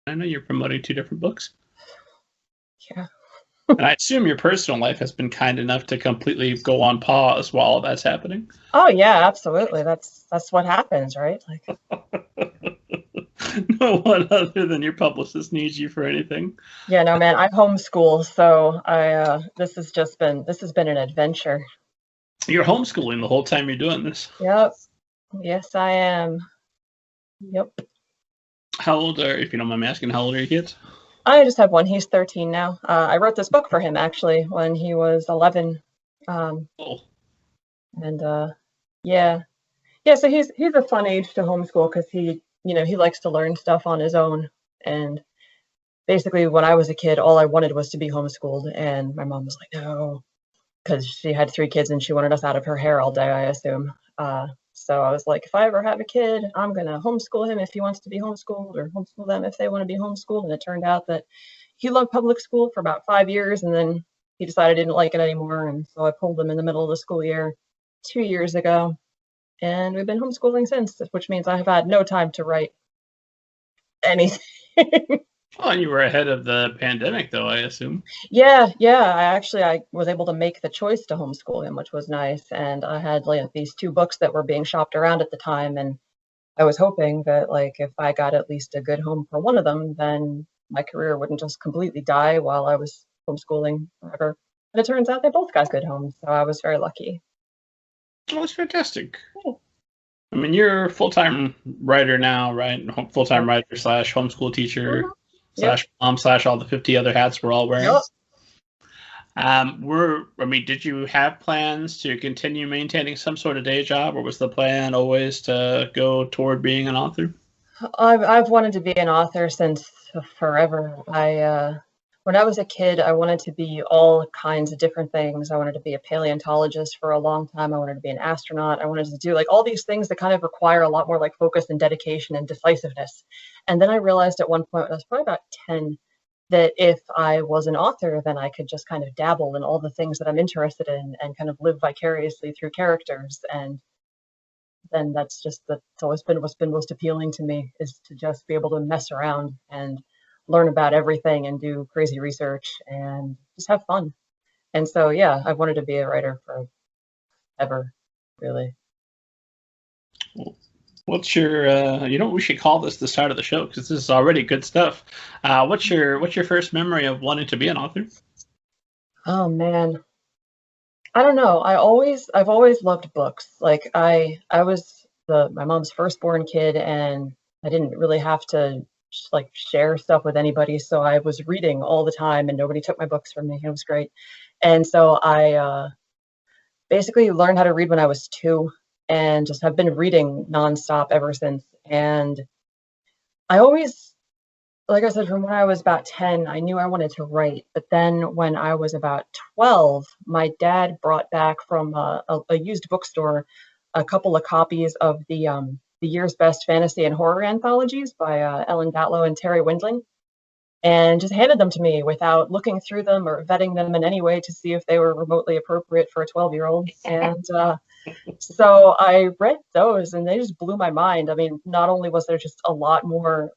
I know you're promoting 2 different books. Yeah. And I assume your personal life has been kind enough to completely go on pause while that's happening. Oh yeah, absolutely. That's what happens, right? Like, No one other than your publicist needs you for anything. yeah, no, man, I homeschool, so this has been an adventure. You're homeschooling the whole time you're doing this. Yep. Yes, I am. Yep. How old are, if you don't mind me asking, how old are your kids? I just have one. He's 13 now. I wrote this book for him actually when he was 11. Oh. And yeah. Yeah, so he's a fun age to homeschool because he likes to learn stuff on his own. And basically when I was a kid, all I wanted was to be homeschooled, and my mom was like, no, because she had 3 kids and she wanted us out of her hair all day, I assume. So I was like, if I ever have a kid, I'm going to homeschool him if he wants to be homeschooled, or homeschool them if they want to be homeschooled. And it turned out that he loved public school for about 5 years, and then he decided he didn't like it anymore. And so I pulled him in the middle of the school year 2 years ago. And we've been homeschooling since, which means I have had no time to write anything. Oh, and you were ahead of the pandemic, though, I assume. Yeah. I was able to make the choice to homeschool him, which was nice. And I had like these 2 books that were being shopped around at the time, and I was hoping that like if I got at least a good home for one of them, then my career wouldn't just completely die while I was homeschooling forever. And it turns out they both got good homes, so I was very lucky. Oh, that's fantastic. Yeah. I mean, you're a full-time writer now, right? Full-time writer / homeschool teacher / mom / all the 50 other hats we're all wearing. Yep. Did you have plans to continue maintaining some sort of day job, or was the plan always to go toward being an author? I've wanted to be an author since forever. When I was a kid, I wanted to be all kinds of different things. I wanted to be a paleontologist for a long time. I wanted to be an astronaut. I wanted to do like all these things that kind of require a lot more like focus and dedication and decisiveness. And then I realized at one point, I was probably about 10, that if I was an author, then I could just kind of dabble in all the things that I'm interested in and kind of live vicariously through characters. And then that's always been what's been most appealing to me, is to just be able to mess around and learn about everything and do crazy research and just have fun. And so, yeah, I've wanted to be a writer forever, really. What's your, we should call this the start of the show because this is already good stuff. What's your first memory of wanting to be an author? Oh, man. I don't know. I've always loved books. Like I was my mom's firstborn kid, and I didn't really have to like share stuff with anybody, so I was reading all the time and nobody took my books from me. It was great. And so I basically learned how to read when I was 2, and just have been reading nonstop ever since. And I always, like I said, from when I was about 10, I knew I wanted to write. But then when I was about 12, my dad brought back from a used bookstore a couple of copies of the year's best fantasy and horror anthologies by Ellen Datlow and Terry Windling, and just handed them to me without looking through them or vetting them in any way to see if they were remotely appropriate for a 12-year-old. And so I read those, and they just blew my mind. I mean, not only was there just a lot more,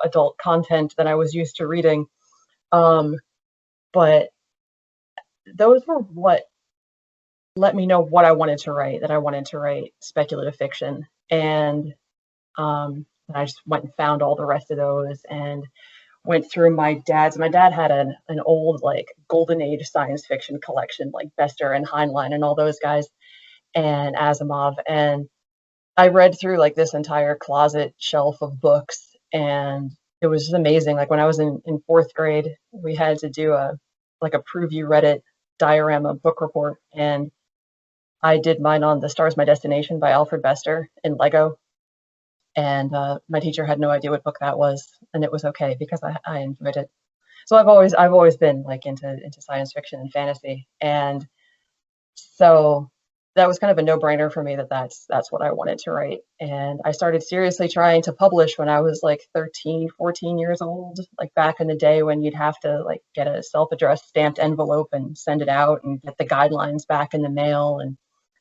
adult content than I was used to reading, but those were what let me know what I wanted to write, that I wanted to write speculative fiction. And I just went and found all the rest of those and went through my dad had an old like golden age science fiction collection, like Bester and Heinlein and all those guys, and Asimov. And I read through like this entire closet shelf of books, and it was just amazing. Like when I was in 4th grade, we had to do a preview Reddit diorama book report, and I did mine on The Star's My Destination by Alfred Bester in Lego. And my teacher had no idea what book that was, and it was okay because I enjoyed it. So I've always been like into science fiction and fantasy, and so that was kind of a no-brainer for me, that's what I wanted to write. And I started seriously trying to publish when I was like 13, 14 years old, like back in the day when you'd have to like get a self-addressed stamped envelope and send it out and get the guidelines back in the mail. And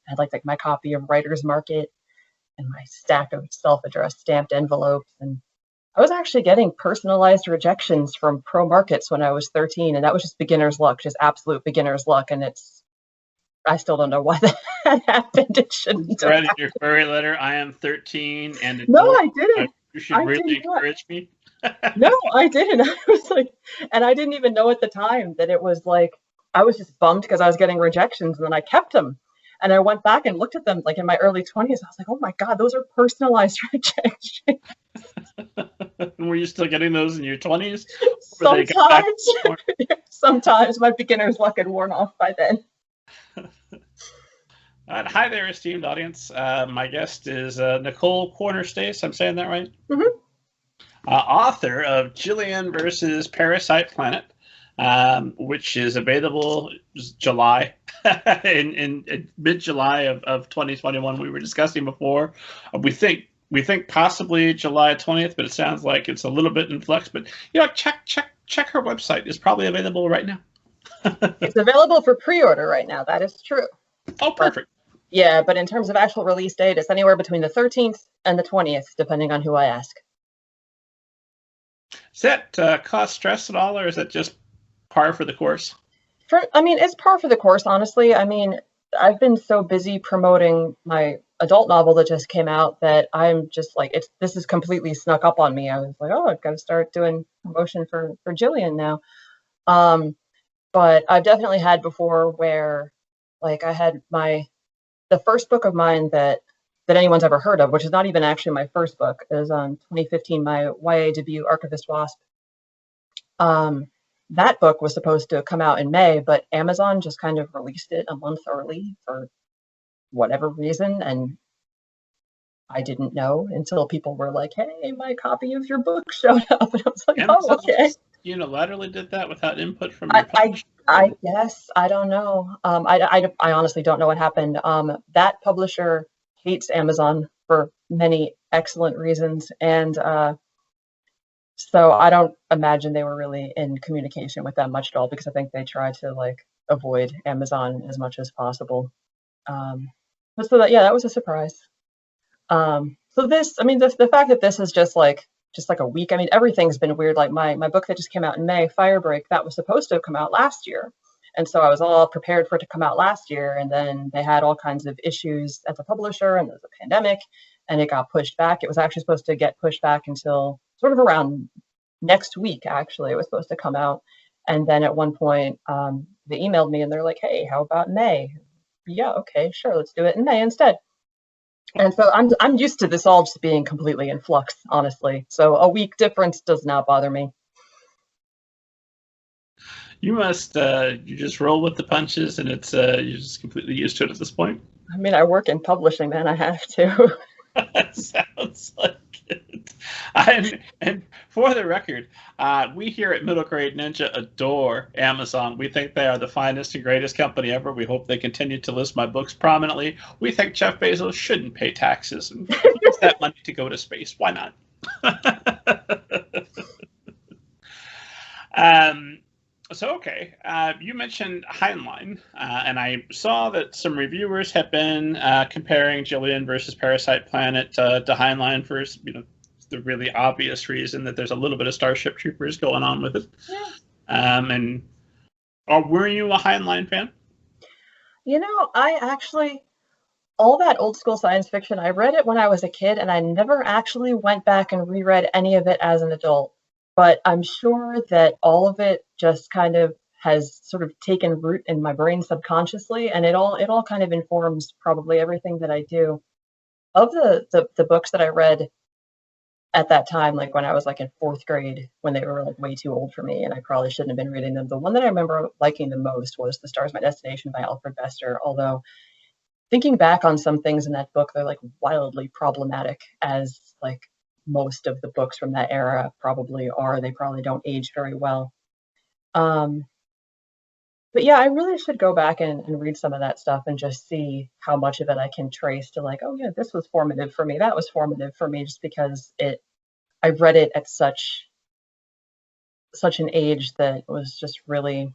I had like my copy of Writer's Market and my stack of self-addressed stamped envelopes. And I was actually getting personalized rejections from pro markets when I was 13, and that was just beginner's luck, just absolute beginner's luck. And I still don't know why that happened. It shouldn't have. Writing your furry letter, I am 13 and No, adult. I didn't. You should I really did not. encourage me. No, I didn't. I was like, and I didn't even know at the time that it was like, I was just bummed because I was getting rejections, and then I kept them. And I went back and looked at them like in my early 20s. I was like, oh my God, those are personalized rejections. Were you still getting those in your 20s? Sometimes. Sometimes my beginner's luck had worn off by then. Hi there, esteemed audience. My guest is Nicole Kornher-Stace. I'm saying that right? Mm-hmm. Author of JILLIAN versus Parasite Planet, which is available July in mid-July of 2021. We were discussing before. We think possibly July 20th, but it sounds like it's a little bit in flux. But check her website. It's probably available right now. It's available for pre-order right now. That is true. Oh, perfect. Yeah, but in terms of actual release date, it's anywhere between the 13th and the 20th, depending on who I ask. Does that cause stress at all, or is it just par for the course? It's par for the course, honestly. I mean, I've been so busy promoting my adult novel that just came out that I'm just like, this is completely snuck up on me. I was like, oh, I've got to start doing promotion for JILLIAN now. But I've definitely had before where, like, I had the first book of mine that anyone's ever heard of, which is not even actually my first book, is 2015, my YA debut, ARCHIVIST WASP. That book was supposed to come out in May, but Amazon just kind of released it a month early for whatever reason, and I didn't know until people were like, hey, my copy of your book showed up, and I was like, Amazon, oh, okay. Unilaterally did that without input from your publisher? I guess. I don't know. I honestly don't know what happened. That publisher hates Amazon for many excellent reasons, and so I don't imagine they were really in communication with them much at all, because I think they try to like avoid Amazon as much as possible. But so that was a surprise. So this, I mean, the fact that this is just like a week. I mean, everything's been weird. Like my book that just came out in May, FIREBREAK, that was supposed to have come out last year. And so I was all prepared for it to come out last year. And then they had all kinds of issues at the publisher, and there was a pandemic, and it got pushed back. It was actually supposed to get pushed back until sort of around next week, actually. It was supposed to come out. And then at one point, they emailed me and they're like, hey, how about May? Yeah, okay, sure, let's do it in May instead. And so I'm used to this all just being completely in flux, honestly. So a week difference does not bother me. You must you just roll with the punches, and it's you're just completely used to it at this point. I mean, I work in publishing, man. I have to. That sounds like it. And for the record, we here at Middle Grade Ninja adore Amazon. We think they are the finest and greatest company ever. We hope they continue to list my books prominently. We think Jeff Bezos shouldn't pay taxes and use that money to go to space. Why not? So, okay, you mentioned Heinlein, and I saw that some reviewers have been comparing JILLIAN versus Parasite Planet to Heinlein for, the really obvious reason that there's a little bit of Starship Troopers going on with it. Yeah. Were you a Heinlein fan? I actually, all that old school science fiction, I read it when I was a kid, and I never actually went back and reread any of it as an adult. But I'm sure that all of it just kind of has sort of taken root in my brain subconsciously, and it all kind of informs probably everything that I do. Of the books that I read at that time, like when I was like in 4th grade, when they were like way too old for me, and I probably shouldn't have been reading them, the one that I remember liking the most was The Star's My Destination by Alfred Bester. Although thinking back on some things in that book, they're like wildly problematic, as like most of the books from that era probably are. They probably don't age very well. But yeah, I really should go back and read some of that stuff and just see how much of it I can trace to like, oh yeah, this was formative for me. That was formative for me, just because I read it at such an age that was just really,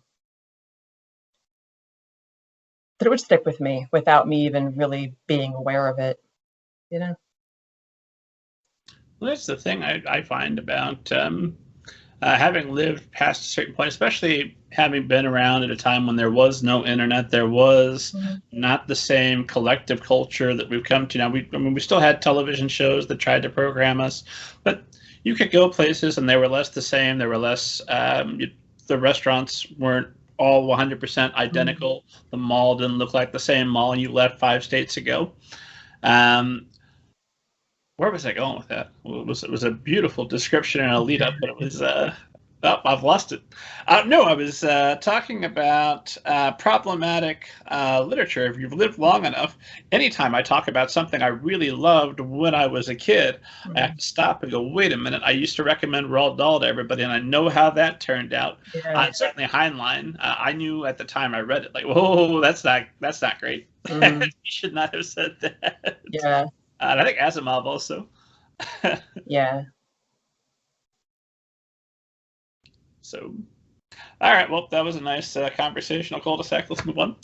that it would stick with me without me even really being aware of it, Well, that's the thing I find about having lived past a certain point, especially having been around at a time when there was no internet, there was not the same collective culture that we've come to now. I mean, we still had television shows that tried to program us, but you could go places and they were less the same. They were less, the restaurants weren't all 100% identical. The mall didn't look like the same mall you left 5 states ago. Where was I going with that? Well, it was a beautiful description and a lead up, but it was I've lost it. No, I was talking about problematic literature. If you've lived long enough, anytime I talk about something I really loved when I was a kid, I have to stop and go, wait a minute. I used to recommend Roald Dahl to everybody, and I know how that turned out. Certainly Heinlein. I knew at the time I read it, like, whoa, that's not great. You should not have said that. Yeah. And I think Asimov also. Yeah. So, all right. Well, that was a nice conversational cul-de-sac. Let's move on.